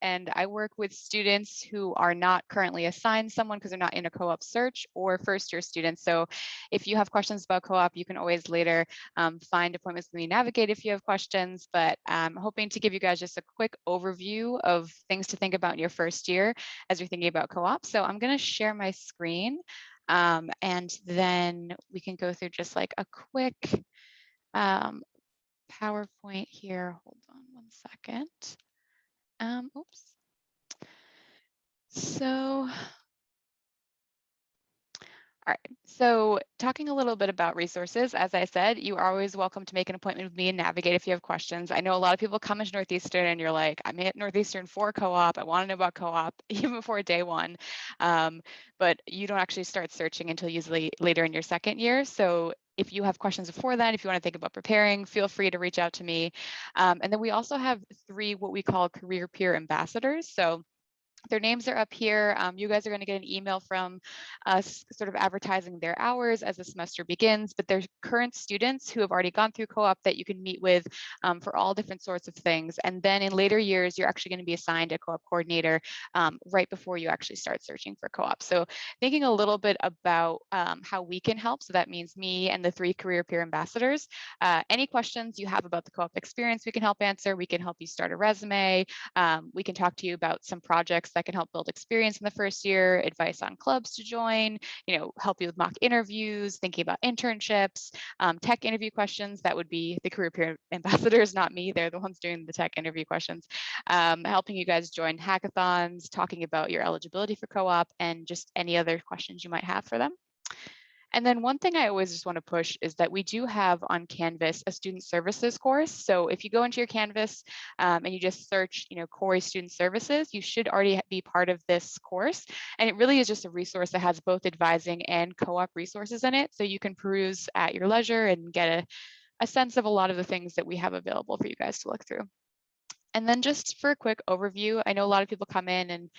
and I work with students who are not currently assigned someone because they're not in a co-op search, or first-year students. So if you have questions about co-op, you can always later find appointments with me Navigate if you have questions, but I'm hoping to give you guys just a quick overview of things to think about in your first year as you're thinking about co-op. So I'm going to share my screen, and then we can go through just like a quick PowerPoint here. Hold on one second. Oops. So, all right, so talking a little bit about resources, as I said, you are always welcome to make an appointment with me and Navigate if you have questions. I know a lot of people come into Northeastern and you're like, I'm at Northeastern for co-op, I want to know about co-op, even before day one, but you don't actually start searching until usually later in your second year. So if you have questions before then, if you want to think about preparing, feel free to reach out to me. And then we also have 3 what we call career peer ambassadors. So their names are up here. You guys are going to get an email from us sort of advertising their hours as the semester begins, but there's current students who have already gone through co-op that you can meet with for all different sorts of things. And then in later years, you're actually going to be assigned a co-op coordinator right before you actually start searching for co-op. So thinking a little bit about how we can help. So that means me and the 3 career peer ambassadors. Any questions you have about the co-op experience, we can help answer. We can help you start a resume. We can talk to you about some projects that can help build experience in the first year, advice on clubs to join, help you with mock interviews, thinking about internships, tech interview questions. That would be the career peer ambassadors, not me. They're the ones doing the tech interview questions, helping you guys join hackathons, talking about your eligibility for co-op, and just any other questions you might have for them. And then one thing I always just want to push is that we do have on Canvas a student services course. So if you go into your Canvas and you just search, Khoury student services, you should already be part of this course. And it really is just a resource that has both advising and co-op resources in it. So you can peruse at your leisure and get a sense of a lot of the things that we have available for you guys to look through. And then just for a quick overview, I know a lot of people come in and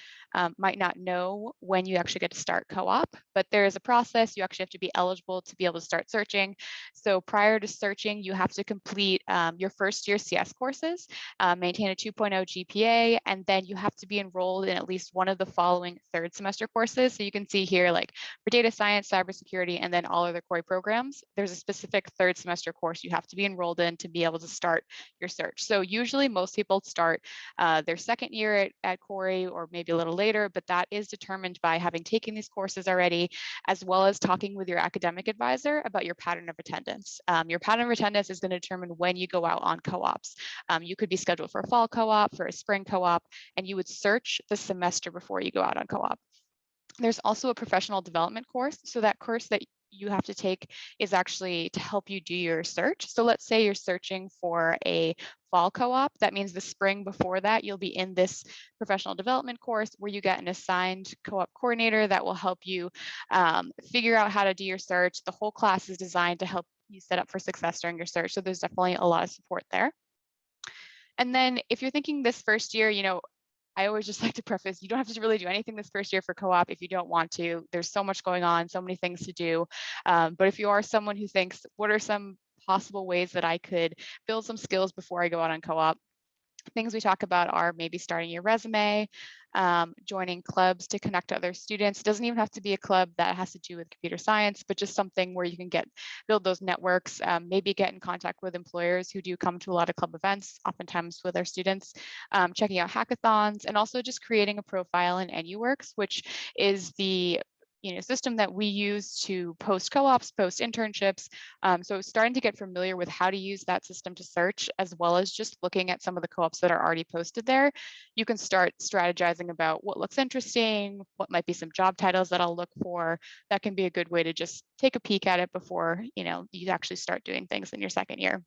might not know when you actually get to start co-op, but there is a process. You actually have to be eligible to be able to start searching. So prior to searching, you have to complete your first year CS courses, maintain a 2.0 GPA, and then you have to be enrolled in at least one of the following third semester courses. So you can see here, like for data science, cybersecurity, and then all other Khoury programs, there's a specific third semester course you have to be enrolled in to be able to start your search. So usually most people start their second year at Khoury, or maybe a little later, but that is determined by having taken these courses already, as well as talking with your academic advisor about your pattern of attendance. Your pattern of attendance is going to determine when you go out on co-ops. You could be scheduled for a fall co-op, for a spring co-op, and you would search the semester before you go out on co-op. There's also a professional development course. So that course that you have to take is actually to help you do your search. So let's say you're searching for a fall co-op. That means the spring before that, you'll be in this professional development course where you get an assigned co-op coordinator that will help you figure out how to do your search. The whole class is designed to help you set up for success during your search. So there's definitely a lot of support there. And then if you're thinking this first year, I always just like to preface, you don't have to really do anything this first year for co-op if you don't want to. There's so much going on, so many things to do. But if you are someone who thinks, what are some possible ways that I could build some skills before I go out on co-op? Things we talk about are maybe starting your resume, joining clubs to connect to other students. It doesn't even have to be a club that has to do with computer science, but just something where you can build those networks, maybe get in contact with employers who do come to a lot of club events, oftentimes with our students, checking out hackathons, and also just creating a profile in NUWorks, which is the system that we use to post co-ops, post internships. So starting to get familiar with how to use that system to search, as well as just looking at some of the co-ops that are already posted there. You can start strategizing about what looks interesting, what might be some job titles that I'll look for. That can be a good way to just take a peek at it before you actually start doing things in your second year.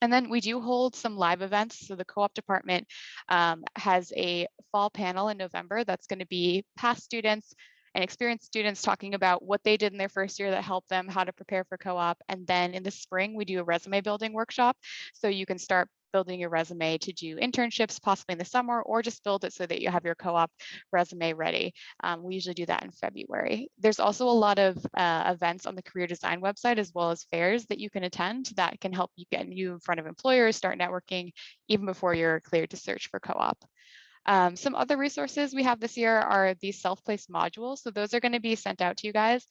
And then we do hold some live events. So the co-op department has a fall panel in November that's going to be past students and experienced students talking about what they did in their first year that helped them, how to prepare for co-op. And then in the spring, we do a resume building workshop. So you can start building your resume to do internships, possibly in the summer, or just build it so that you have your co-op resume ready. We usually do that in February. There's also a lot of events on the career design website, as well as fairs that you can attend that can help you get you in front of employers, start networking even before you're cleared to search for co-op. Some other resources we have this year are these self-placed modules. So those are going to be sent out to you guys.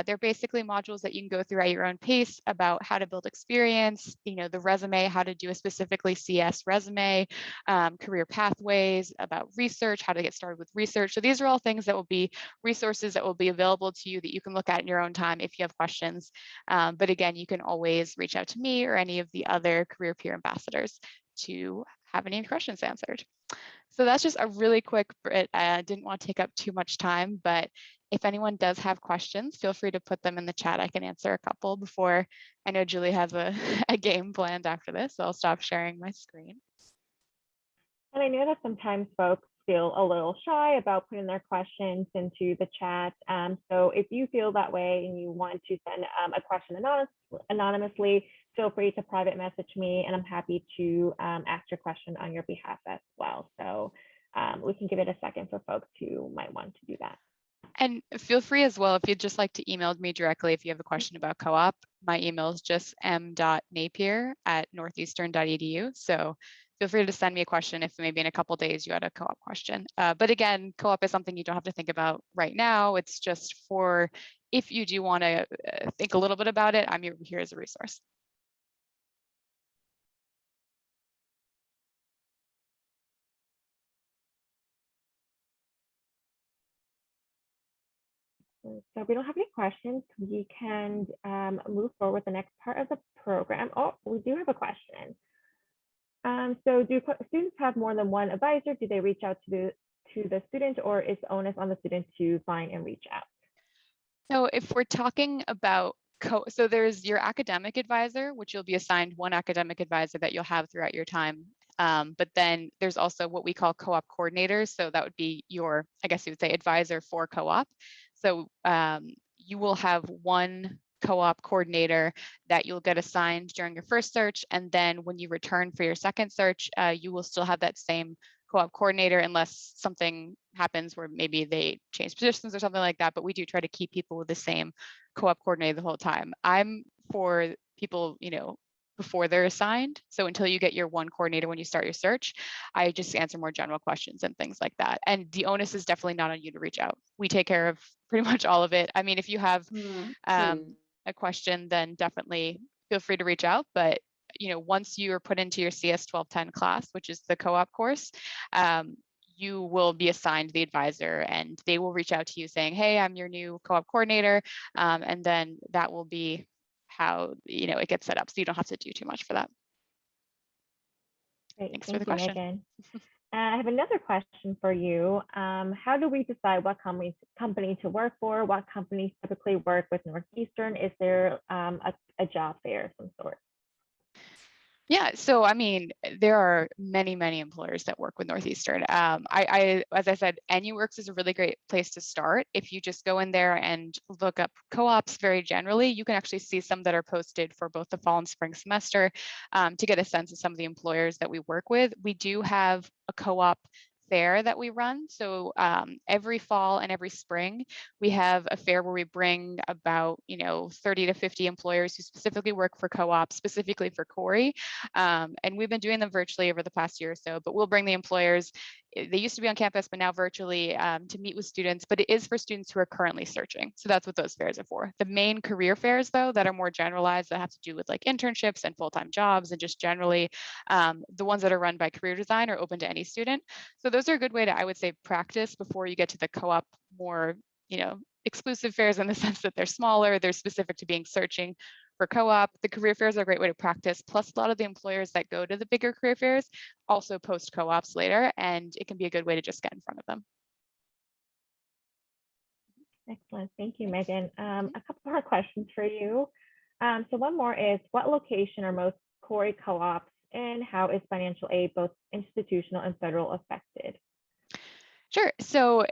They're basically modules that you can go through at your own pace about how to build experience, the resume, how to do a specifically CS resume, career pathways, about research, how to get started with research. So these are all things that will be resources that will be available to you that you can look at in your own time if you have questions. But again, you can always reach out to me or any of the other career peer ambassadors to have any questions answered. So that's just a really quick bit. I didn't want to take up too much time, but if anyone does have questions, feel free to put them in the chat. I can answer a couple before. I know Julie has a, a game planned after this, so I'll stop sharing my screen. And I know that sometimes folks feel a little shy about putting their questions into the chat. So if you feel that way and you want to send a question anonymously, feel free to private message me, and I'm happy to ask your question on your behalf as well. So we can give it a second for folks who might want to do that. And feel free as well, if you'd just like to email me directly if you have a question about co-op. My email is just m.napier@northeastern.edu. So feel free to send me a question if maybe in a couple days you had a co-op question. But again, co-op is something you don't have to think about right now. It's just for if you do want to think a little bit about it, I'm here as a resource. So if we don't have any questions, we can move forward with the next part of the program. Oh, we do have a question. So do students have more than one advisor? Do they reach out to the student, or is the onus on the student to find and reach out? So if we're talking about so there's your academic advisor, which you'll be assigned one academic advisor that you'll have throughout your time. But then there's also what we call co-op coordinators. So that would be your, I guess you would say, advisor for co-op. So you will have one co-op coordinator that you'll get assigned during your first search. And then when you return for your second search, you will still have that same co-op coordinator unless something happens where maybe they change positions or something like that. But we do try to keep people with the same co-op coordinator the whole time. I'm for people, before they're assigned. So until you get your one coordinator when you start your search, I just answer more general questions and things like that. And the onus is definitely not on you to reach out. We take care of pretty much all of it. I mean, if you have a question, then definitely feel free to reach out. But once you are put into your CS 1210 class, which is the co-op course, you will be assigned the advisor, and they will reach out to you saying, hey, I'm your new co-op coordinator. And then that will be how it gets set up. So you don't have to do too much for that. Great. Thanks Thank for the you, question. Megan. I have another question for you. How do we decide what company to work for? What companies typically work with Northeastern? Is there a job fair of some sort? Yeah, so I mean, there are many, many employers that work with Northeastern. As I said, NUWorks is a really great place to start. If you just go in there and look up co-ops very generally, you can actually see some that are posted for both the fall and spring semester to get a sense of some of the employers that we work with. We do have a co-op fair that we run. So every fall and every spring, we have a fair where we bring about 30 to 50 employers who specifically work for co-ops, specifically for Khoury. And we've been doing them virtually over the past year or so, but we'll bring the employers. They used to be on campus, but now virtually to meet with students, but it is for students who are currently searching. So that's what those fairs are for. The main career fairs, though, that are more generalized, that have to do with like internships and full-time jobs and just generally the ones that are run by career design are open to any student. So those are a good way to, I would say, practice before you get to the co-op more, exclusive fairs in the sense that they're smaller, they're specific to being searching for co-op. The career fairs are a great way to practice. Plus, a lot of the employers that go to the bigger career fairs also post co-ops later, and it can be a good way to just get in front of them. Excellent. Thank you, Megan. A couple more questions for you. So one more is, what location are most Khoury co-ops, and how is financial aid, both institutional and federal, affected? Sure. So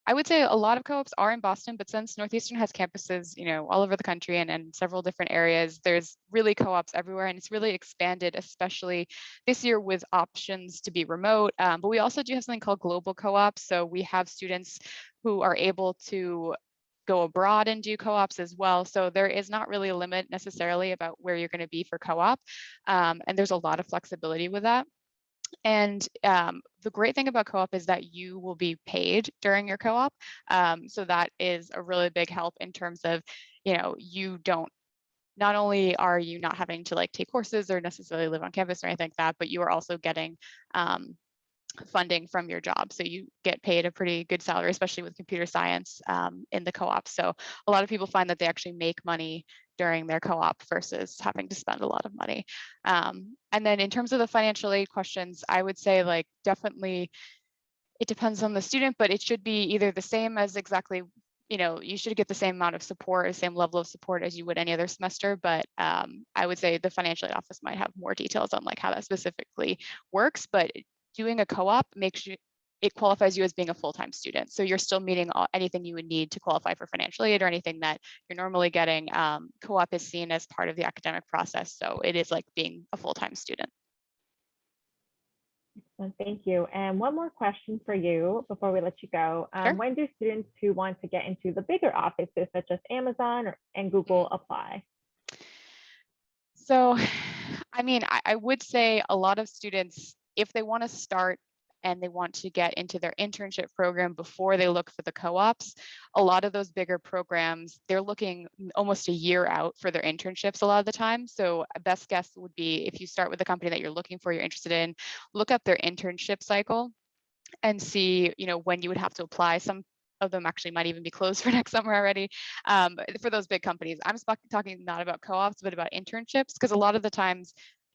I would say a lot of co-ops are in Boston, but since Northeastern has campuses, all over the country and several different areas, there's really co-ops everywhere, and it's really expanded, especially this year with options to be remote. But we also do have something called global co-ops. So we have students who are able to go abroad and do co-ops as well. So there is not really a limit necessarily about where you're going to be for co-op. And there's a lot of flexibility with that. And the great thing about co-op is that you will be paid during your co-op. So that is a really big help in terms of, you don't, not only are you not having to like take courses or necessarily live on campus or anything like that, but you are also getting funding from your job. So you get paid a pretty good salary, especially with computer science in the co-op. So a lot of people find that they actually make money during their co-op versus having to spend a lot of money. And then in terms of the financial aid questions, I would say like definitely it depends on the student, but it should be either the same as exactly, you should get the same amount of support, the same level of support as you would any other semester. But I would say the financial aid office might have more details on like how that specifically works. But doing a co-op makes you, it qualifies you as being a full-time student. So you're still meeting anything you would need to qualify for financial aid or anything that you're normally getting. Co-op is seen as part of the academic process. So it is like being a full-time student. Well, thank you. And one more question for you before we let you go. Sure. When do students who want to get into the bigger offices such as Amazon and Google apply? So, I mean, I would say a lot of students, if they want to start and they want to get into their internship program before they look for the co-ops, a lot of those bigger programs, they're looking almost a year out for their internships a lot of the time. So a best guess would be if you start with a company that you're looking for, you're interested in, look up their internship cycle and see, when you would have to apply. Some of them actually might even be closed for next summer already for those big companies. I'm talking not about co-ops, but about internships, because a lot of the times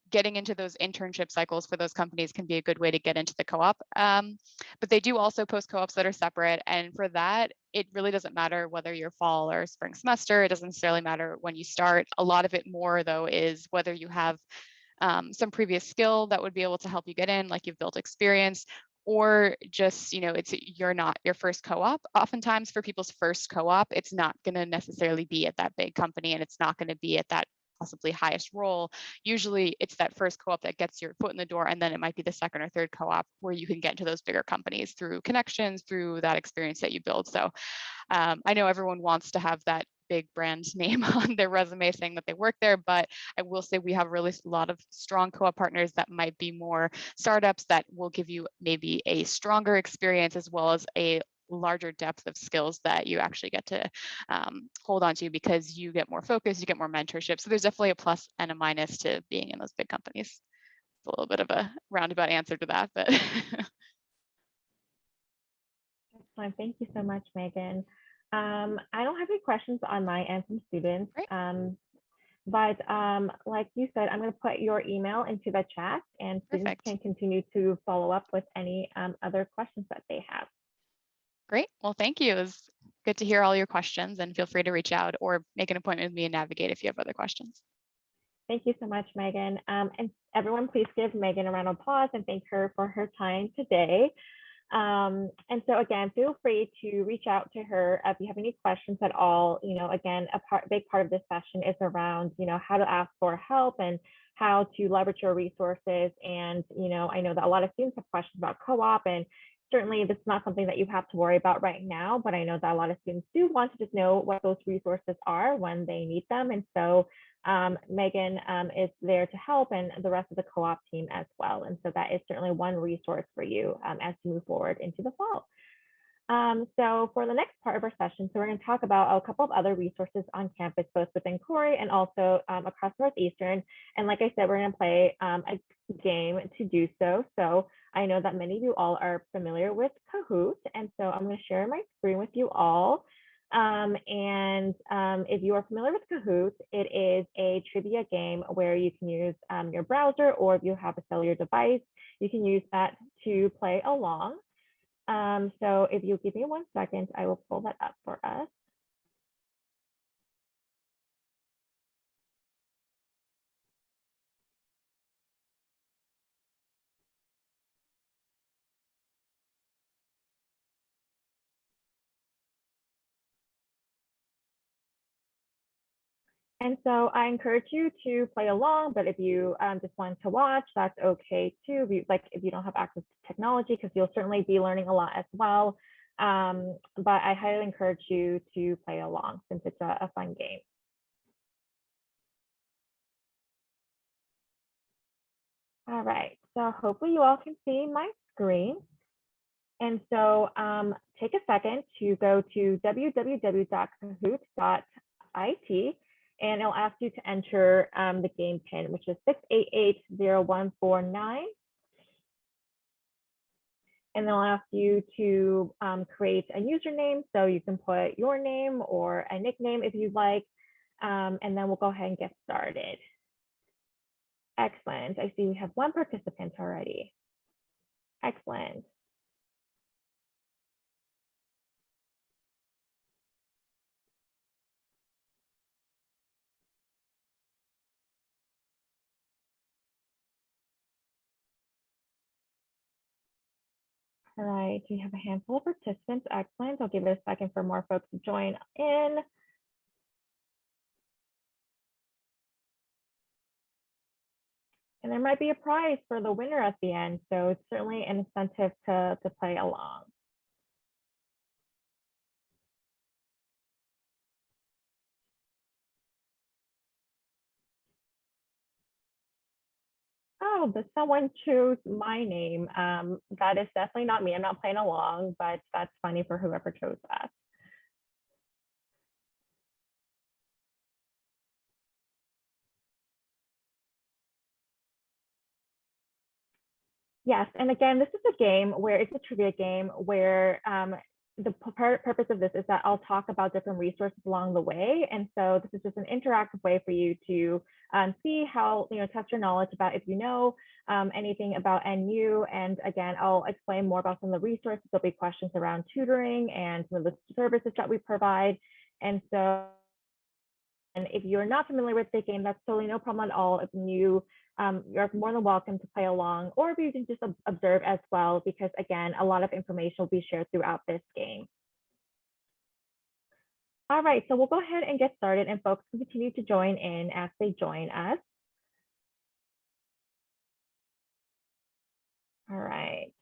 getting into those internship cycles for those companies can be a good way to get into the co-op. But they do also post co-ops that are separate. And for that, it really doesn't matter whether you're fall or spring semester. It doesn't necessarily matter when you start. A lot of it more, though, is whether you have some previous skill that would be able to help you get in, like you've built experience, or just, you're not your first co-op. Oftentimes for people's first co-op, it's not going to necessarily be at that big company and it's not going to be at that possibly highest role. Usually it's that first co-op that gets your foot in the door, and then it might be the second or third co-op where you can get into those bigger companies through connections, through that experience that you build. So I know everyone wants to have that big brand name on their resume saying that they work there, but I will say we have really a lot of strong co-op partners that might be more startups that will give you maybe a stronger experience as well as a larger depth of skills that you actually get to hold on to, because you get more focus, you get more mentorship. So there's definitely a plus and a minus to being in those big companies. It's a little bit of a roundabout answer to that, but Excellent. Thank you so much, Megan. I don't have any questions on my end from students. great. But like you said, I'm going to put your email into the chat, and students Perfect. can continue to follow up with any other questions that they have. Great. Well, thank you. It was good to hear all your questions, and feel free to reach out or make an appointment with me and Navigate if you have other questions. Thank you so much, Megan. And everyone, please give Megan a round of applause and thank her for her time today. And so again, feel free to reach out to her if you have any questions at all. Again, big part of this session is around, how to ask for help and how to leverage your resources. And, I know that a lot of students have questions about co-op, and certainly this is not something that you have to worry about right now, but I know that a lot of students do want to just know what those resources are when they need them. And so Megan is there to help, and the rest of the co-op team as well. And so that is certainly one resource for you as you move forward into the fall. So for the next part of our session, so we're going to talk about a couple of other resources on campus, both within Khoury and also across Northeastern. And like I said, we're going to play a game to do so. So I know that many of you all are familiar with Kahoot. And so I'm going to share my screen with you all. If you are familiar with Kahoot, it is a trivia game where you can use your browser, or if you have a cellular device, you can use that to play along. So if you give me 1 second, I will pull that up for us. And so I encourage you to play along, but if you just want to watch, that's okay too. If you don't have access to technology, because you'll certainly be learning a lot as well. But I highly encourage you to play along since it's a fun game. All right, so hopefully you all can see my screen. And so take a second to go to www.kahoot.it, and it'll ask you to enter the game pin, which is 6880149. And they'll ask you to create a username. So you can put your name or a nickname if you'd like. And then we'll go ahead and get started. Excellent. I see we have one participant already. Excellent. All right, we have a handful of participants. Excellent. I'll give it a second for more folks to join in. And there might be a prize for the winner at the end. So it's certainly an incentive to play along. Oh, but someone chose my name. That is definitely not me. I'm not playing along, but that's funny for whoever chose that. Yes, and again, this is a game where it's a trivia game where the purpose of this is that I'll talk about different resources along the way. And so this is just an interactive way for you to see how, test your knowledge about if you know anything about NU. And again, I'll explain more about some of the resources. There'll be questions around tutoring and some of the services that we provide. And so, and if you're not familiar with the game, that's totally no problem at all. If you're more than welcome to play along, or if you can just observe as well, because again, a lot of information will be shared throughout this game. All right, so we'll go ahead and get started, and folks can continue to join in as they join us. All right.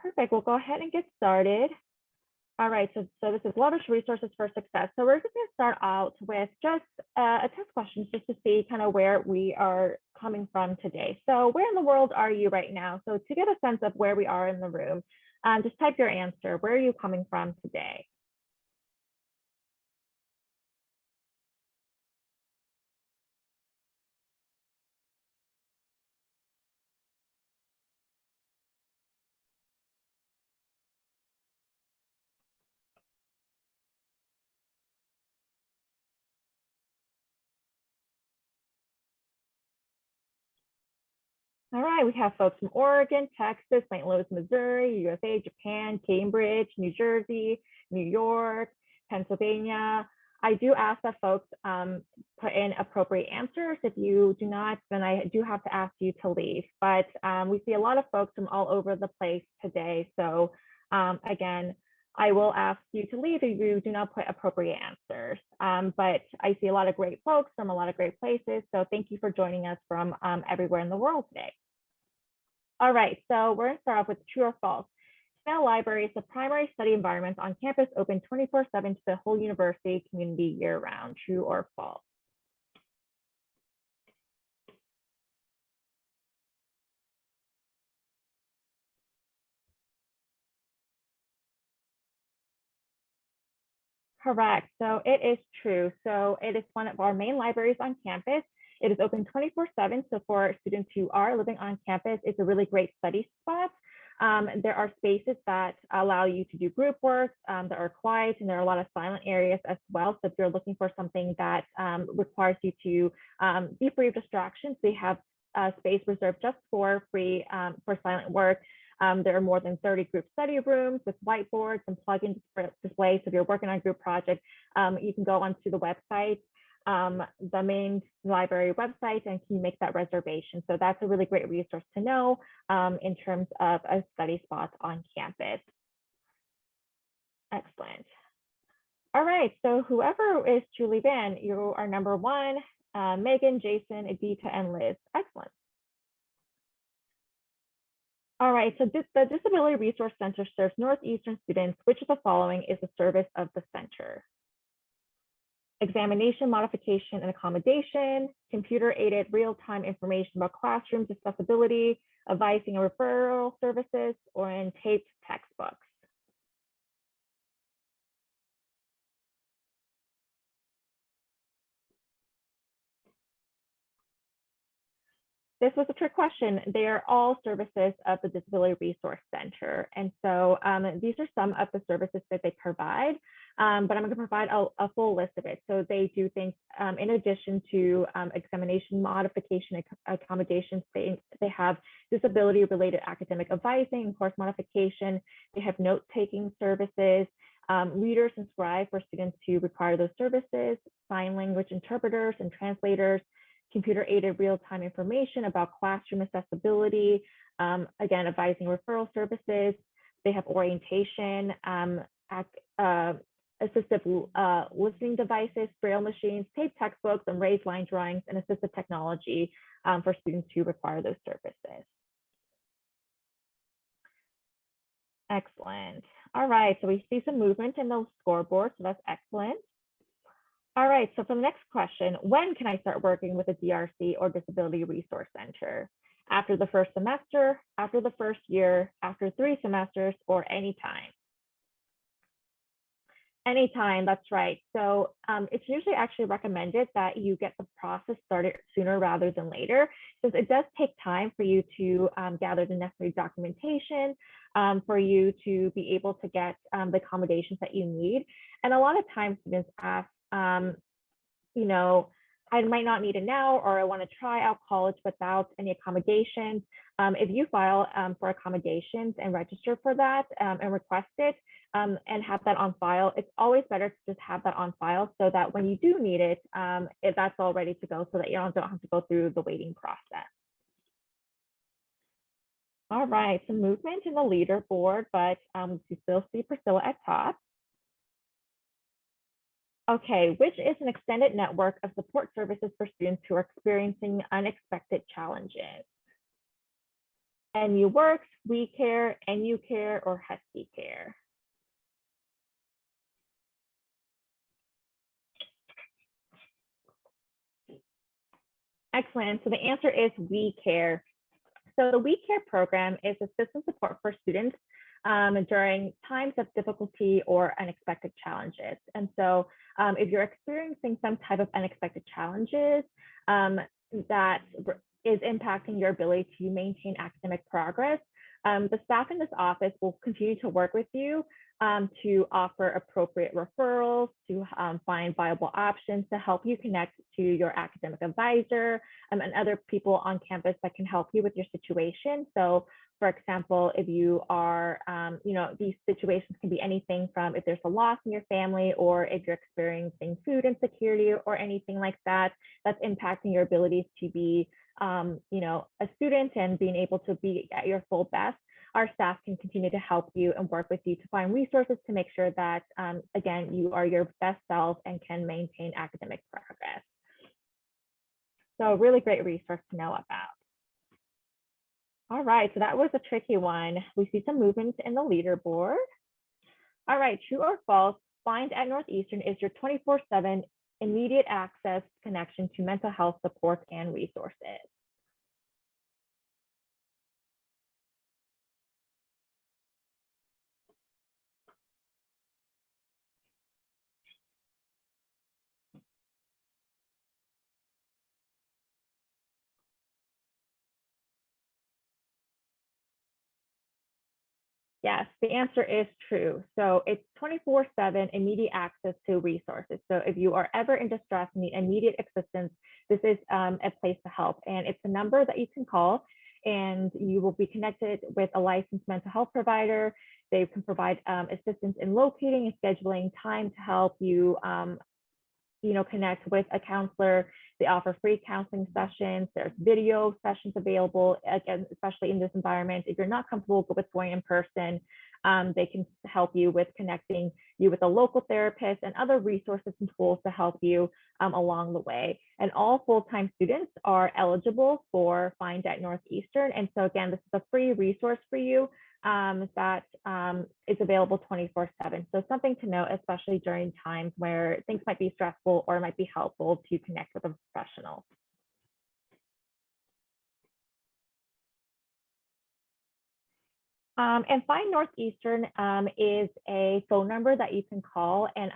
Perfect, we'll go ahead and get started. All right, so this is Leverage Resources for Success. So we're just going to start out with just a test question just to see kind of where we are coming from today. So where in the world are you right now? So to get a sense of where we are in the room, just type your answer. Where are you coming from today? All right, we have folks from Oregon, Texas, St. Louis, Missouri, USA, Japan, Cambridge, New Jersey, New York, Pennsylvania. I do ask that folks put in appropriate answers. If you do not, then I do have to ask you to leave. But we see a lot of folks from all over the place today. So again, I will ask you to leave if you do not put appropriate answers. But I see a lot of great folks from a lot of great places. So thank you for joining us from everywhere in the world today. All right, so we're going to start off with true or false. Small library is the primary study environment on campus, open 24/7 to the whole university community year-round. True or false? Correct. So it is true. So it is one of our main libraries on campus. It is open 24/7. So for students who are living on campus, it's a really great study spot. There are spaces that allow you to do group work that are quiet, and there are a lot of silent areas as well. So if you're looking for something that requires you to be free of distractions, they have space reserved just for free for silent work. There are more than 30 group study rooms with whiteboards and plug-in displays. So if you're working on a group project, you can go onto the website, the main library website, and can make that reservation. So that's a really great resource to know in terms of a study spot on campus. Excellent. All right, so whoever is Julie Van, you are number one, Megan, Jason, Edita, and Liz. Excellent. All right, so the Disability Resource Center serves Northeastern students. Which of the following is the service of the center? examination, modification, and accommodation, computer-aided real-time information about classrooms, accessibility, advising and referral services, or in taped textbooks. This was a trick question. They are all services of the Disability Resource Center. And so these are some of the services that they provide, but I'm going to provide a full list of it. So they do things in addition to examination, modification, accommodations. They have disability-related academic advising and course modification. They have note-taking services, readers and scribes for students who require those services, sign language interpreters and translators, computer-aided real-time information about classroom accessibility, again, advising referral services. They have orientation, assistive listening devices, braille machines, tape textbooks, and raised line drawings, and assistive technology for students who require those services. Excellent. All right, so we see some movement in the scoreboard, so that's excellent. All right, so for the next question, when can I start working with a DRC or Disability Resource Center? After the first semester, after the first year, after 3 semesters, or anytime? Anytime, that's right. So it's usually actually recommended that you get the process started sooner rather than later, since it does take time for you to gather the necessary documentation, for you to be able to get the accommodations that you need. And a lot of times students ask, you know, I might not need it now, or I want to try out college without any accommodations. If you file for accommodations and register for that and request it and have that on file, it's always better to just have that on file so that when you do need it, that's all ready to go so that you don't have to go through the waiting process. All right, some movement in the leaderboard, but you still see Priscilla at top. Okay, which is an extended network of support services for students who are experiencing unexpected challenges? NU Works, We Care, NU Care, or Husky Care? Excellent, so the answer is We Care. So the We Care program is assistance support for students during times of difficulty or unexpected challenges. And so if you're experiencing some type of unexpected challenges that is impacting your ability to maintain academic progress, the staff in this office will continue to work with you to offer appropriate referrals, to find viable options, to help you connect to your academic advisor and other people on campus that can help you with your situation. So for example, if you are, these situations can be anything from if there's a loss in your family, or if you're experiencing food insecurity or anything like that, that's impacting your abilities to be, a student and being able to be at your full best. Our staff can continue to help you and work with you to find resources to make sure that, again, you are your best self and can maintain academic progress. So a really great resource to know about. All right, so that was a tricky one. We see some movement in the leaderboard. All right, true or false, Find at Northeastern is your 24/7 immediate access connection to mental health support and resources. Yes, the answer is true. So it's 24/7 immediate access to resources. So if you are ever in distress and need immediate assistance, this is a place to help. And it's a number that you can call, and you will be connected with a licensed mental health provider. They can provide assistance in locating and scheduling time to help you connect with a counselor. They offer free counseling sessions. There's video sessions available, again, especially in this environment. If you're not comfortable with going in person, they can help you with connecting you with a local therapist and other resources and tools to help you along the way. And all full-time students are eligible for Find at Northeastern. And so again, this is a free resource for you. that is available 24/7. So something to note, especially during times where things might be stressful or it might be helpful to connect with a professional. And Find Northeastern is a phone number that you can call. And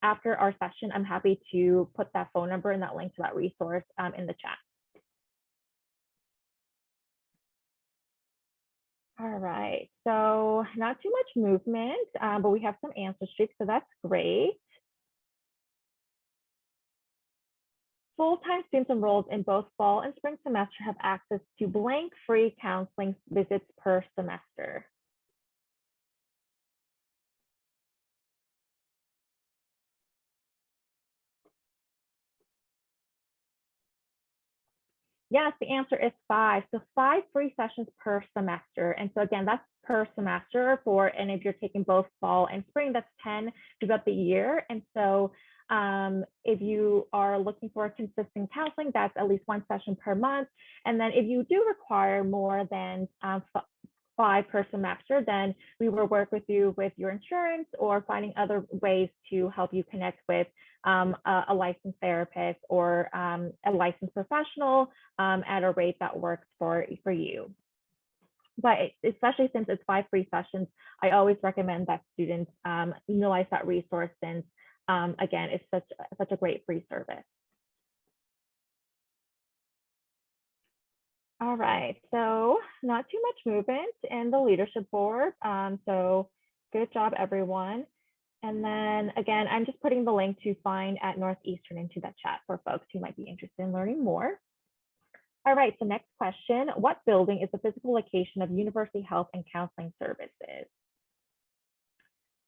after our session, I'm happy to put that phone number and that link to that resource in the chat. All right, so not too much movement, but we have some answer streaks, so that's great. Full-time students enrolled in both fall and spring semester have access to blank free counseling visits per semester. Yes, the answer is 5. So 5 free sessions per semester. And so again, that's per semester and if you're taking both fall and spring, that's 10 throughout the year. And so if you are looking for consistent counseling, that's at least 1 session per month. And then if you do require more than 5 per semester, then we will work with you with your insurance or finding other ways to help you connect with a licensed therapist or a licensed professional at a rate that works for you. But especially since it's 5 free sessions, I always recommend that students utilize that resource since, again, it's such a great free service. All right, so not too much movement in the leadership board. So good job, everyone. And then again, I'm just putting the link to Find at Northeastern into that chat for folks who might be interested in learning more. All right, so next question, what building is the physical location of University Health and Counseling Services?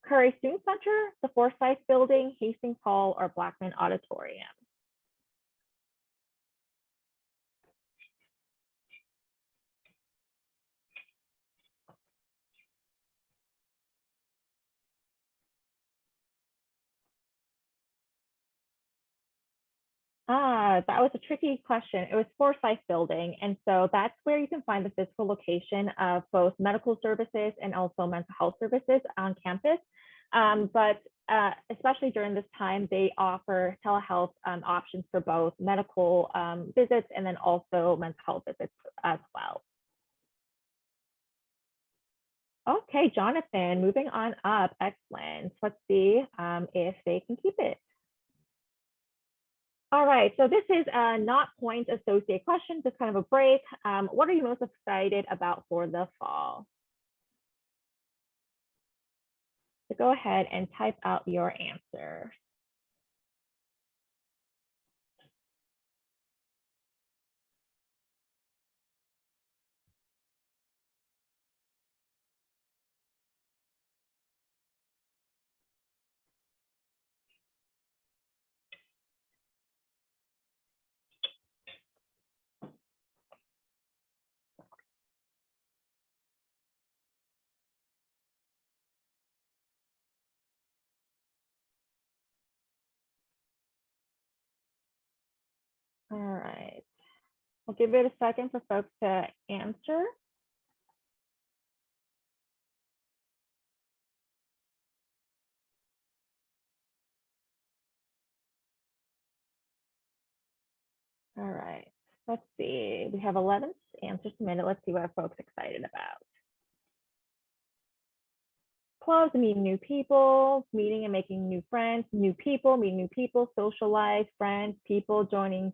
Khoury Student Center, the Forsyth Building, Hastings Hall, or Blackman Auditorium? That was a tricky question. It was Forsyth Building. And so that's where you can find the physical location of both medical services and also mental health services on campus. But especially during this time, they offer telehealth options for both medical visits and then also mental health visits as well. Okay, Jonathan, moving on up. Excellent. Let's see if they can keep it. All right, so this is a not point associated question, just kind of a break. What are you most excited about for the fall? So go ahead and type out your answer. All right, I'll give it a second for folks to answer. All right, let's see. We have 11 answers submitted. Let's see what folks are excited about. Close, meeting new people, meeting and making new friends, new people, meeting new people, socialize, friends, people, joining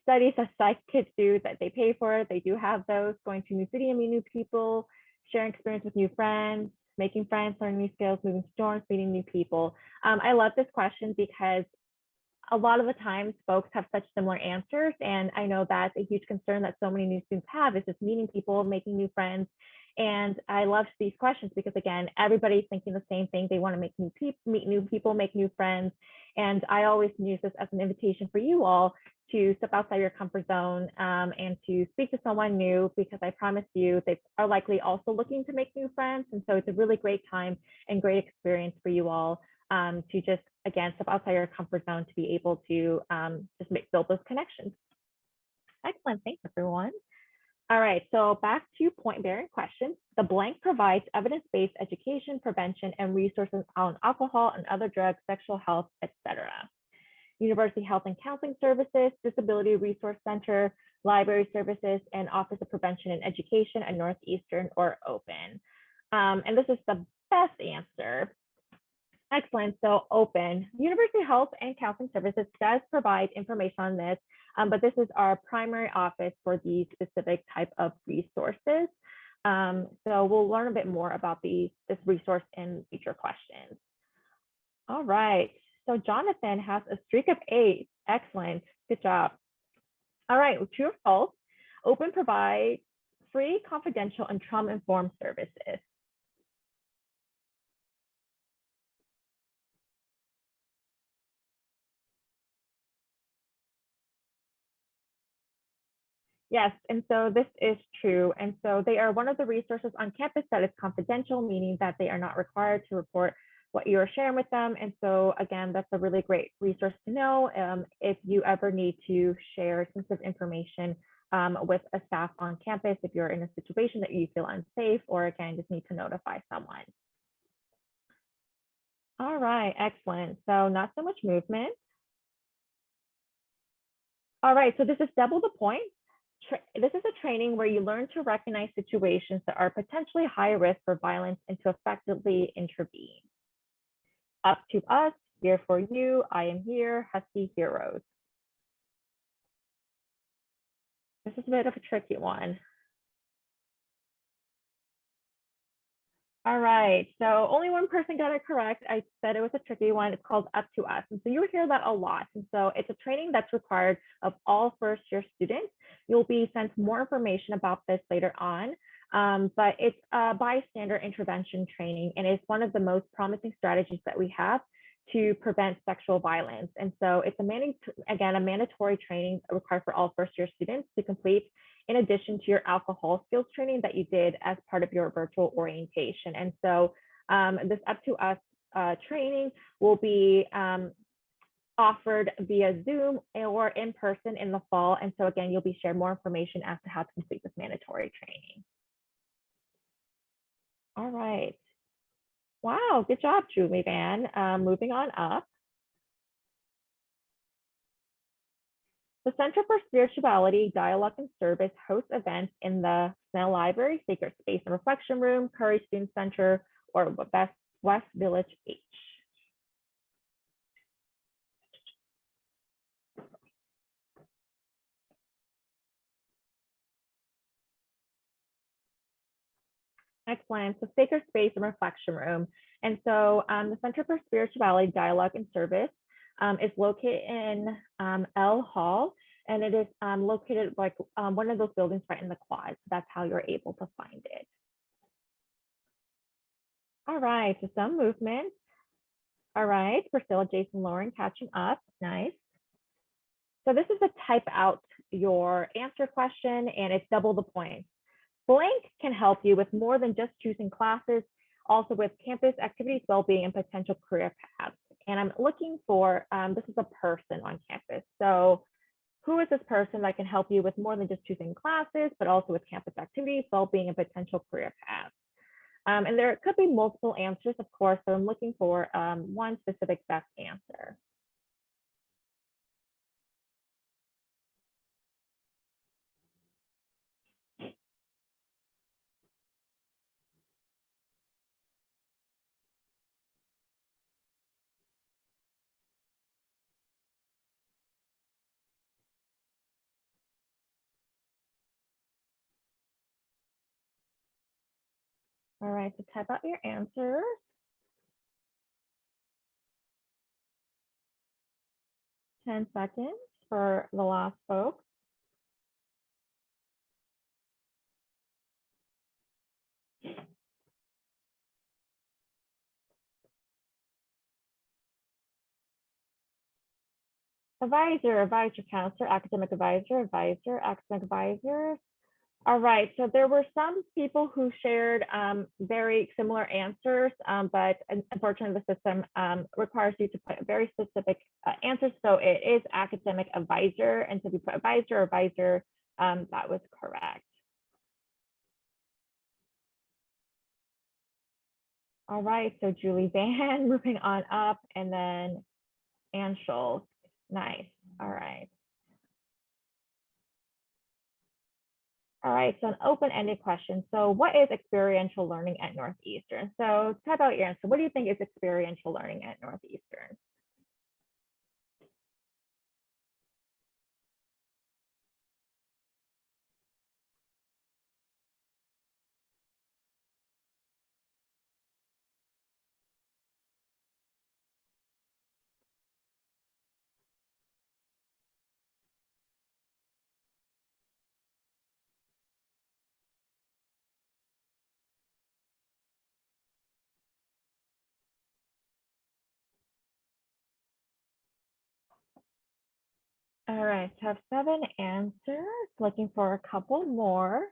studies that psych kids do that they pay for. They do have those, going to a new city and meet new people, sharing experience with new friends, making friends, learning new skills, moving stores, meeting new people. I love this question because a lot of the times folks have such similar answers. And I know that's a huge concern that so many new students have is just meeting people, making new friends. And I love these questions because again, everybody's thinking the same thing. They want to make new people, meet new people, make new friends. And I always use this as an invitation for you all to step outside your comfort zone and to speak to someone new, because I promise you they are likely also looking to make new friends. And so it's a really great time and great experience for you all to just, again, step outside your comfort zone to be able to just build those connections. Excellent, thanks everyone. All right, so back to point-bearing questions. The blank provides evidence-based education, prevention, and resources on alcohol and other drugs, sexual health, etc. University Health and Counseling Services, Disability Resource Center, Library Services, and Office of Prevention and Education at Northeastern or open. And this is the best answer. Excellent. So open. University Health and Counseling Services does provide information on this, but this is our primary office for these specific type of resources. So we'll learn a bit more about this resource in future questions. All right. So Jonathan has a streak of 8. Excellent. Good job. All right. True or false? Open provides free, confidential, and trauma-informed services. Yes, and so this is true. And so they are one of the resources on campus that is confidential, meaning that they are not required to report what you're sharing with them. And so again, that's a really great resource to know if you ever need to share sensitive information with a staff on campus, if you're in a situation that you feel unsafe, or again, just need to notify someone. All right, excellent. So not so much movement. All right, so this is double the point. This is a training where you learn to recognize situations that are potentially high risk for violence and to effectively intervene. Up to us, here for you, I am here, Husky Heroes. This is a bit of a tricky one. All right, so only one person got it correct. I said it was a tricky one. It's called Up to Us. And so you hear that a lot. And so it's a training that's required of all first-year students. You'll be sent more information about this later on. But it's a bystander intervention training, and it's one of the most promising strategies that we have to prevent sexual violence. And so it's a mandatory training required for all first-year students to complete, in addition to your alcohol skills training that you did as part of your virtual orientation. And so this Up to Us training will be offered via Zoom or in person in the fall. And so again, you'll be shared more information as to how to complete this mandatory training. All right. Wow, good job, Julie Van. Moving on up. The Center for Spirituality, Dialogue, and Service hosts events in the Snell Library, Sacred Space and Reflection Room, Khoury Student Center, or West Village H. Excellent. So Sacred Space and Reflection Room. And so the Center for Spirituality, Dialogue, and Service is located in L Hall, and it is located like one of those buildings right in the quad. So that's how you're able to find it. All right, so some movement. All right, Priscilla, Jason, Lauren catching up. Nice. So this is a type out your answer question, and it's double the points. Blank can help you with more than just choosing classes, also with campus activities, well-being, and potential career paths. And I'm looking for, this is a person on campus. So who is this person that can help you with more than just choosing classes, but also with campus activities, well-being, and potential career paths? And there could be multiple answers, of course, so I'm looking for one specific best answer. All right, so type out your answers. 10 seconds for the last folks. Advisor, advisor, counselor, academic advisor, advisor, academic advisor. All right, so there were some people who shared very similar answers, but unfortunately the system requires you to put very specific answers. So it is academic advisor, and so if you put advisor or advisor, that was correct. All right, so Julie Van, moving on up, and then Ann Schultz. Nice. All right. All right, so an open-ended question. So what is experiential learning at Northeastern? So type out your answer. What do you think is experiential learning at Northeastern? All right, so I have 7 answers. Looking for a couple more.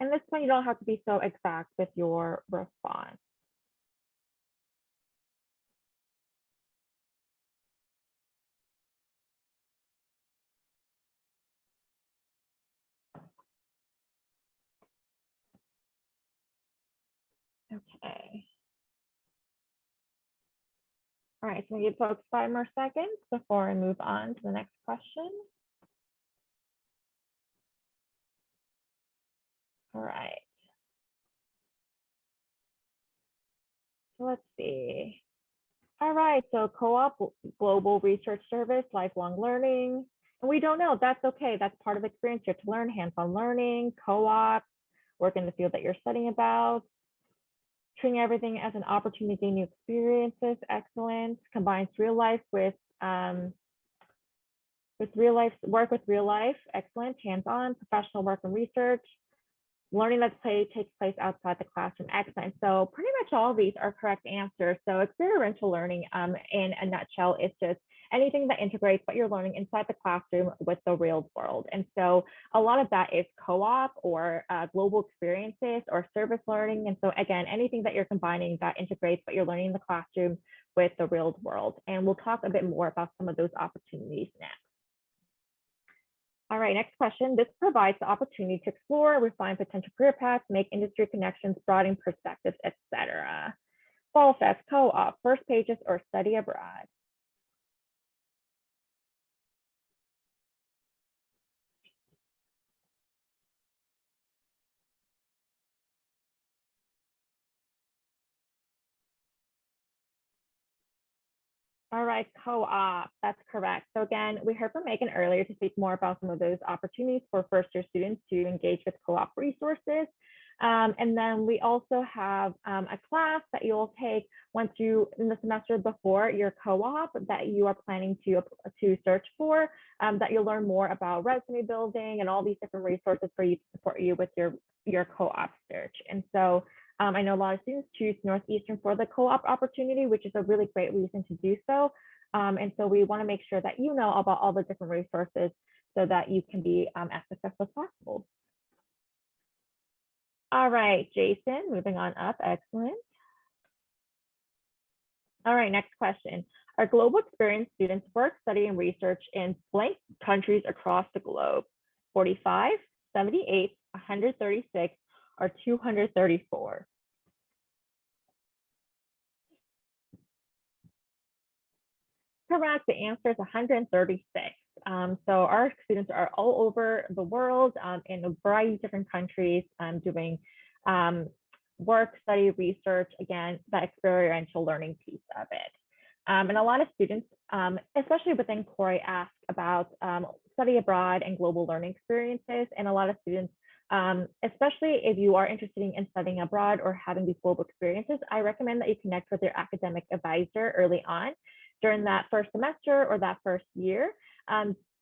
And this one, you don't have to be so exact with your response. Okay. All right, so we give folks 5 more seconds before I move on to the next question. All right. So let's see. All right, so co-op, global research service, lifelong learning. And we don't know, that's okay. That's part of the experience. You have to learn hands-on learning, co-op, work in the field that you're studying about, treating everything as an opportunity to gain new experiences, excellent, combines real life with real life, work with real life, excellent, hands-on, professional work and research, learning that takes place outside the classroom, excellent. So pretty much all of these are correct answers. So experiential learning in a nutshell is just anything that integrates what you're learning inside the classroom with the real world. And so a lot of that is co-op or global experiences or service learning. And so again, anything that you're combining that integrates what you're learning in the classroom with the real world. And we'll talk a bit more about some of those opportunities next. All right, next question. This provides the opportunity to explore, refine potential career paths, make industry connections, broaden perspectives, etc. Fall Fest, co-op, first pages, or study abroad. All right, co-op, that's correct. So again, we heard from Megan earlier to speak more about some of those opportunities for first-year students to engage with co-op resources. And then we also have a class that you'll take once you, in the semester before your co-op that you are planning to search for, that you'll learn more about resume building and all these different resources for you to support you with your co-op search. And so I know a lot of students choose Northeastern for the co-op opportunity, which is a really great reason to do so. And so we want to make sure that you know about all the different resources so that you can be as successful as possible. All right, Jason, moving on up. Excellent. All right, next question. Our global experience students work, study, and research in blank countries across the globe. 45, 78, 136, or 234. Correct. The answer is 136. So our students are all over the world in a variety of different countries doing work, study, research, again, the experiential learning piece of it. And a lot of students, especially within Khoury, ask about study abroad and global learning experiences. And a lot of students, especially if you are interested in studying abroad or having these global experiences, I recommend that you connect with your academic advisor early on during that first semester or that first year.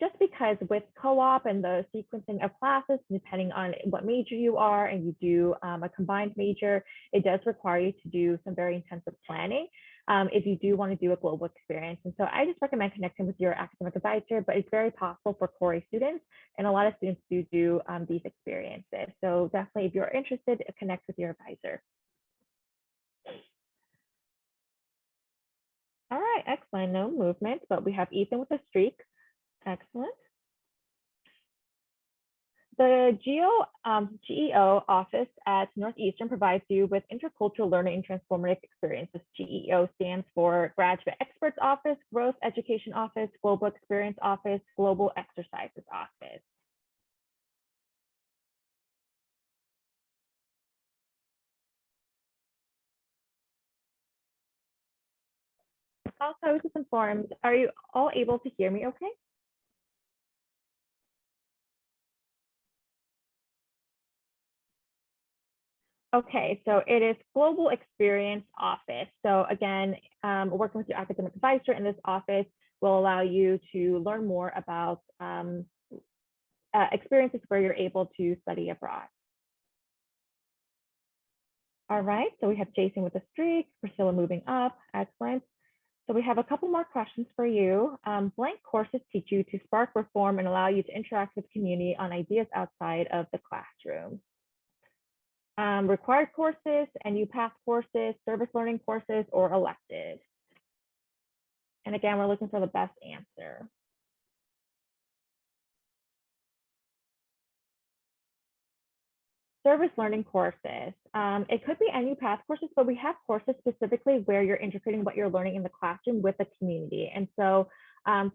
Just because with co-op and the sequencing of classes, depending on what major you are and you do a combined major, it does require you to do some very intensive planning if you do want to do a global experience. And so I just recommend connecting with your academic advisor, but it's very possible for Khoury students, and a lot of students do these experiences. So definitely, if you're interested, connect with your advisor. All right, excellent. No movement, but we have Ethan with a streak. Excellent. The GEO office at Northeastern provides you with intercultural learning and transformative experiences. GEO stands for Graduate Experts Office, Growth Education Office, Global Experience Office, Global Exercises Office. Also, I was just informed, are you all able to hear me okay? Okay, so it is Global Experience Office. So again, working with your academic advisor in this office will allow you to learn more about experiences where you're able to study abroad. All right, so we have Jason with a streak, Priscilla moving up, excellent. So we have a couple more questions for you. Blank courses teach you to spark reform and allow you to interact with the community on ideas outside of the classroom. Required courses, NU Path courses, service learning courses, or elected. And again, we're looking for the best answer. Service learning courses. It could be NU Path courses, but we have courses specifically where you're integrating what you're learning in the classroom with the community. And so,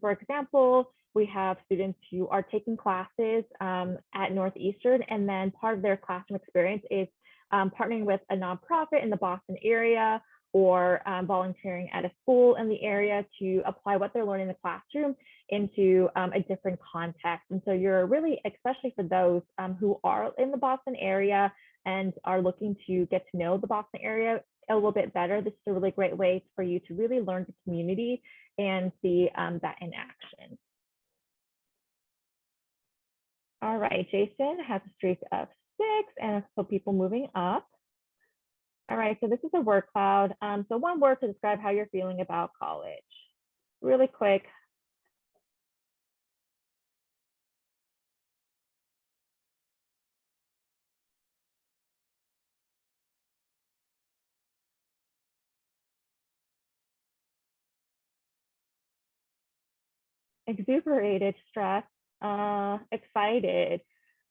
for example, we have students who are taking classes at Northeastern, and then part of their classroom experience is partnering with a nonprofit in the Boston area or volunteering at a school in the area to apply what they're learning in the classroom into a different context. And so you're really, especially for those who are in the Boston area and are looking to get to know the Boston area a little bit better, this is a really great way for you to really learn the community and see that in action. All right, Jason has a streak of 6 and so people moving up. All right, so this is a word cloud. So one word to describe how you're feeling about college. Really quick. Exuberated, stressed, excited.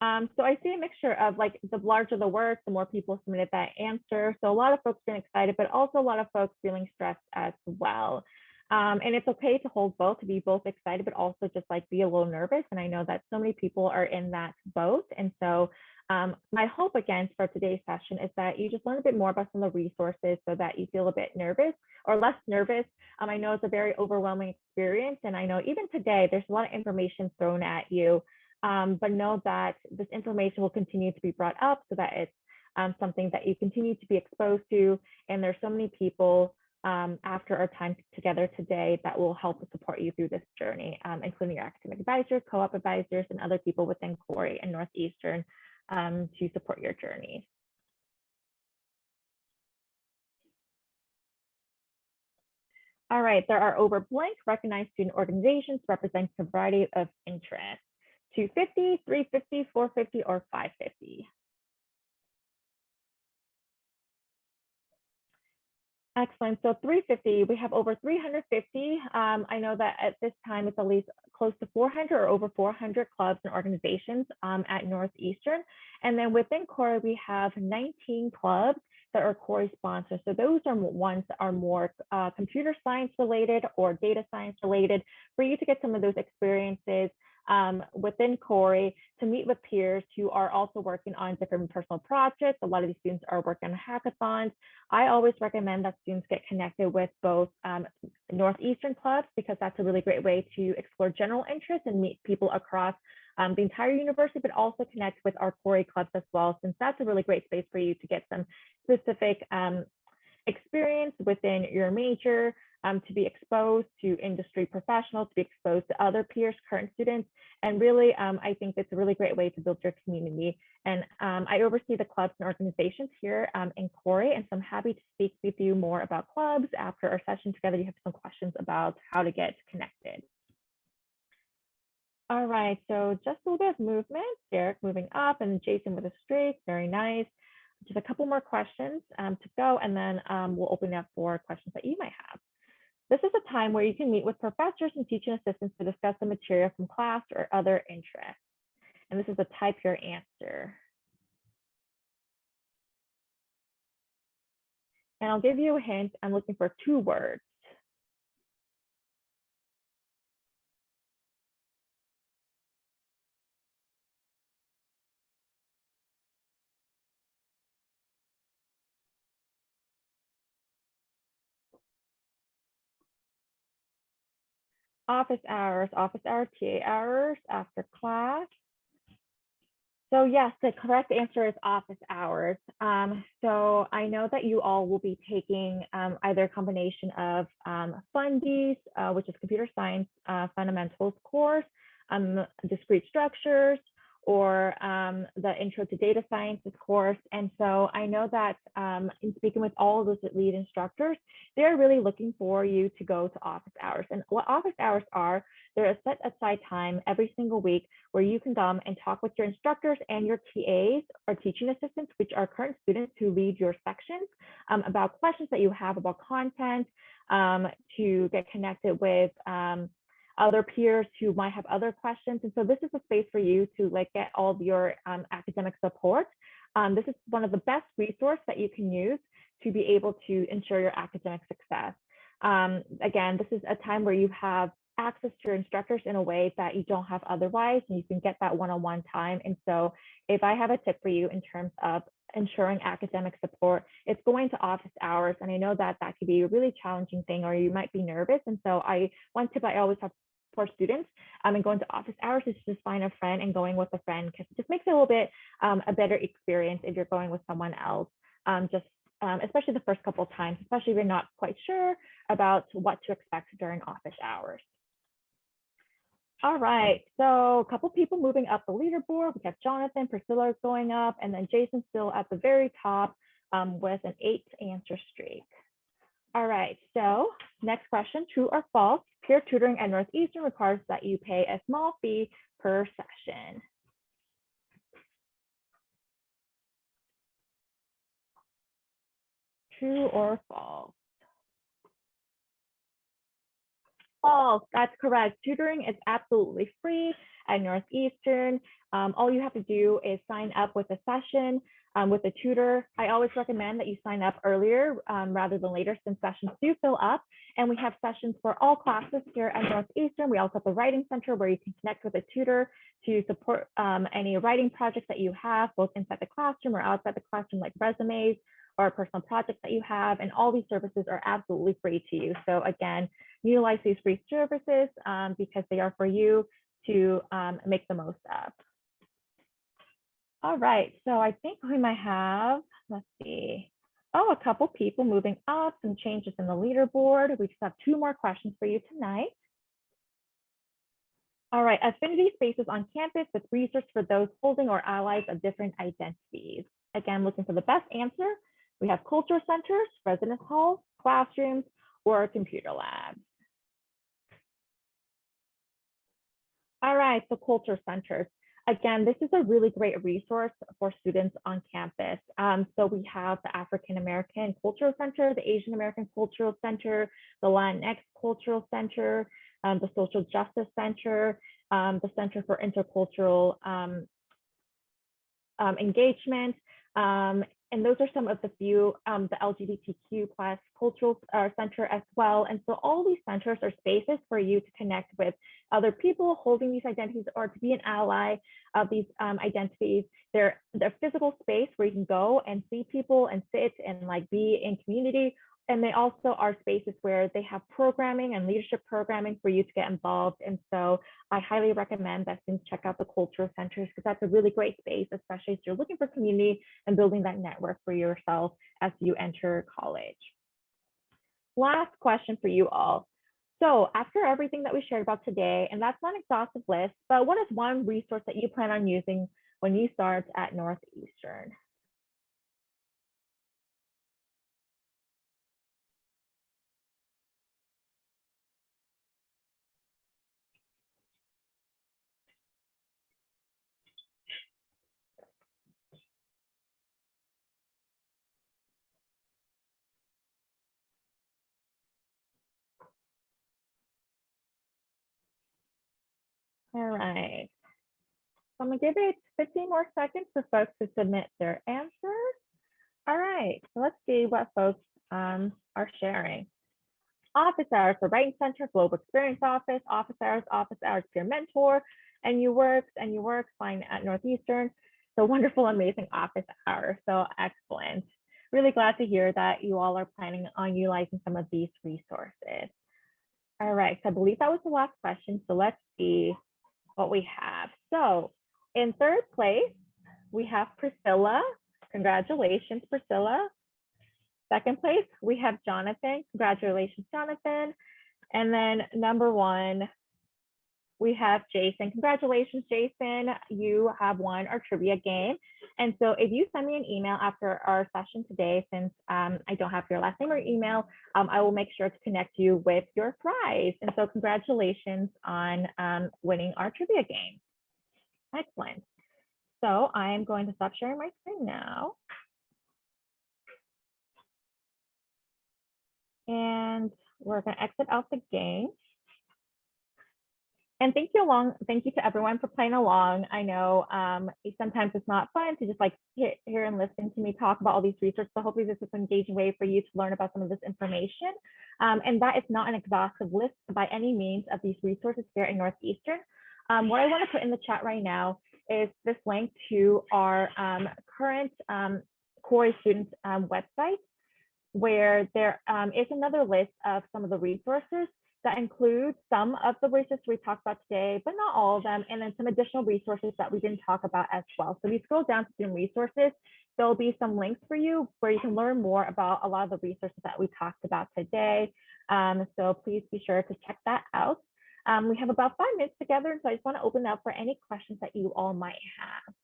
So I see a mixture of like the larger the word, the more people submitted that answer. So a lot of folks feeling excited, but also a lot of folks feeling stressed as well. And it's okay to hold both, to be both excited, but also just like be a little nervous. And I know that so many people are in that boat. And so my hope again for today's session is that you just learn a bit more about some of the resources so that you feel a bit nervous or less nervous. I know it's a very overwhelming experience. And I know even today, there's a lot of information thrown at you, but know that this information will continue to be brought up so that it's something that you continue to be exposed to. And there's so many people after our time together today that will help support you through this journey, including your academic advisor, co-op advisors, and other people within Khoury and Northeastern to support your journey. All right, there are over blank recognized student organizations representing a variety of interests. 250, 350, 450, or 550. Excellent. So 350, we have over 350. I know that at this time it's at least close to 400 or over 400 clubs and organizations at Northeastern. And then within Khoury, we have 19 clubs that are Khoury sponsors. So those are ones that are more computer science related or data science related for you to get some of those experiences within Khoury, to meet with peers who are also working on different personal projects. A lot of these students are working on hackathons. I always recommend that students get connected with both Northeastern clubs because that's a really great way to explore general interests and meet people across the entire university, but also connect with our Khoury clubs as well, since that's a really great space for you to get some specific experience within your major, to be exposed to industry professionals, to be exposed to other peers, current students. And really, I think it's a really great way to build your community. And I oversee the clubs and organizations here in Khoury, and so I'm happy to speak with you more about clubs after our session together. You have some questions about how to get connected. All right, so just a little bit of movement. Derek moving up and Jason with a streak, very nice. Just a couple more questions to go, and then we'll open it up for questions that you might have. This is a time where you can meet with professors and teaching assistants to discuss the material from class or other interests. And this is a type your answer. And I'll give you a hint. I'm looking for 2 words. Office hours, TA hours, after class. So yes, the correct answer is office hours. So I know that you all will be taking either a combination of Fundies, which is computer science fundamentals course, discrete structures, or the intro to data sciences course. And so I know that in speaking with all of those lead instructors, they're really looking for you to go to office hours. And what office hours are, they're a set aside time every single week where you can come and talk with your instructors and your TAs or teaching assistants, which are current students who lead your sections, about questions that you have about content, to get connected with other peers who might have other questions. And so this is a space for you to get all of your academic support. This is one of the best resources that you can use to be able to ensure your academic success. Again, this is a time where you have access to your instructors in a way that you don't have otherwise, and you can get that one-on-one time. And so if I have a tip for you in terms of ensuring academic support, it's going to office hours. And I know that that could be a really challenging thing, or you might be nervous. And so one tip I always have for students and going to office hours is just find a friend and going with a friend, because it just makes it a little bit a better experience if you're going with someone else. Especially the first couple of times, especially if you're not quite sure about what to expect during office hours. All right, so a couple people moving up the leaderboard. We have Jonathan, Priscilla going up, and then Jason still at the very top with an 8 answer streak. All right, so next question, true or false? Peer tutoring at Northeastern requires that you pay a small fee per session. True or false? False, that's correct. Tutoring is absolutely free at Northeastern. All you have to do is sign up with a session with a tutor. I always recommend that you sign up earlier rather than later, since sessions do fill up. And we have sessions for all classes here at Northeastern. We also have the Writing Center where you can connect with a tutor to support any writing projects that you have, both inside the classroom or outside the classroom, like resumes or personal projects that you have. And all these services are absolutely free to you. So again, utilize these free services because they are for you to make the most of. All right, so I think we might have, let's see, a couple people moving up, some changes in the leaderboard. We just have 2 more questions for you tonight. All right, Affinity Spaces on campus with research for those holding or allies of different identities. Again, looking for the best answer. We have cultural centers, residence halls, classrooms, or computer labs. All right, so culture centers. Again, this is a really great resource for students on campus. So we have the African American Cultural Center, the Asian American Cultural Center, the Latinx Cultural Center, the Social Justice Center, the Center for Intercultural Engagement. And those are some of the few, the LGBTQ plus cultural center as well. And so all these centers are spaces for you to connect with other people holding these identities or to be an ally of these identities. They're physical space where you can go and see people and sit and be in community. And they also are spaces where they have programming and leadership programming for you to get involved. And so I highly recommend that students check out the cultural centers, because that's a really great space, especially if you're looking for community and building that network for yourself as you enter college. Last question for you all. So after everything that we shared about today, and that's not an exhaustive list, but what is one resource that you plan on using when you start at Northeastern? All right. I'm gonna give it 15 more seconds for folks to submit their answers. All right, so let's see what folks are sharing. Office hours, so right and center, global experience office hours, peer mentor, and you work, fine at Northeastern. So wonderful, amazing office hours. So excellent. Really glad to hear that you all are planning on utilizing some of these resources. All right, so I believe that was the last question. So let's see what we have. So in third place, we have Priscilla. Congratulations, Priscilla. Second place, we have Jonathan. Congratulations, Jonathan. And then number one, we have Jason. Congratulations, Jason. You have won our trivia game. And so if you send me an email after our session today, since I don't have your last name or email, I will make sure to connect you with your prize. And so congratulations on winning our trivia game. Excellent. So I'm going to stop sharing my screen now. And we're going to exit out the game. And thank you to everyone for playing along. I know sometimes it's not fun to just like sit here and listen to me talk about all these resources, but hopefully this is an engaging way for you to learn about some of this information. And that is not an exhaustive list by any means of these resources here in Northeastern. What I want to put in the chat right now is this link to our current Khoury students website, where there is another list of some of the resources that includes some of the resources we talked about today, but not all of them, and then some additional resources that we didn't talk about as well. So if you scroll down to student resources, there'll be some links for you where you can learn more about a lot of the resources that we talked about today. So please be sure to check that out. We have about 5 minutes together, so I just want to open up for any questions that you all might have.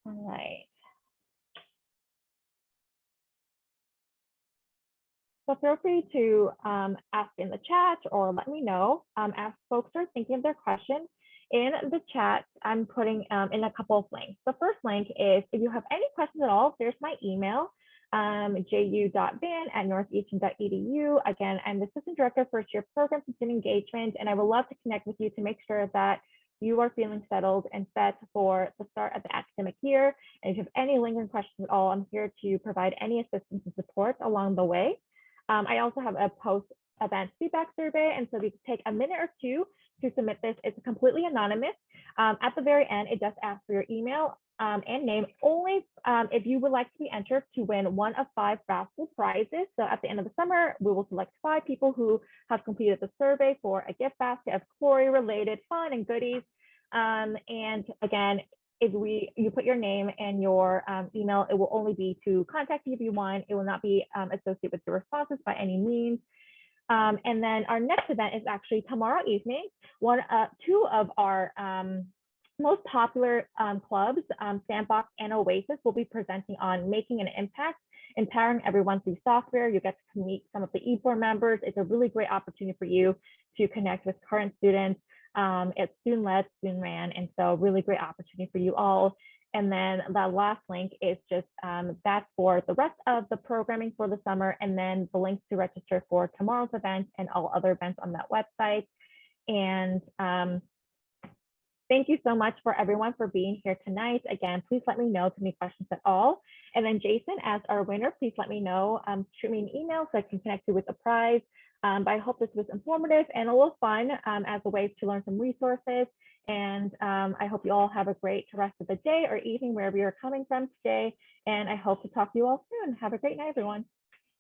All right. So feel free to ask in the chat or let me know as folks are thinking of their questions. In the chat, I'm putting in a couple of links. The first link is if you have any questions at all, there's my email, ju.van@northeastern.edu. Again, I'm the assistant director for first year programs and student engagement, and I would love to connect with you to make sure that you are feeling settled and set for the start of the academic year. And if you have any lingering questions at all, I'm here to provide any assistance and support along the way. I also have a post-event feedback survey, and so if you take a minute or two to submit this, it's completely anonymous. At the very end, it does ask for your email and name only if you would like to be entered to win one of 5 raffle prizes. So at the end of the summer, we will select 5 people who have completed the survey for a gift basket of Khoury-related fun and goodies. And again, if you put your name and your email, it will only be to contact you if you want. It will not be associated with your responses by any means. And then our next event is actually tomorrow evening. 2 of our most popular clubs, Sandbox and Oasis, will be presenting on making an impact, empowering everyone through software. You get to meet some of the eBoard members. It's a really great opportunity for you to connect with current students. It's student-led, student-ran, and so really great opportunity for you all. And then the last link is just that's for the rest of the programming for the summer, and then the links to register for tomorrow's event and all other events on that website. And thank you so much for everyone for being here tonight. Again, please let me know if you have any questions at all. And then Jason, as our winner, please let me know, shoot me an email so I can connect you with a prize. But I hope this was informative and a little fun as a way to learn some resources. And I hope you all have a great rest of the day or evening, wherever you're coming from today. And I hope to talk to you all soon. Have a great night, everyone.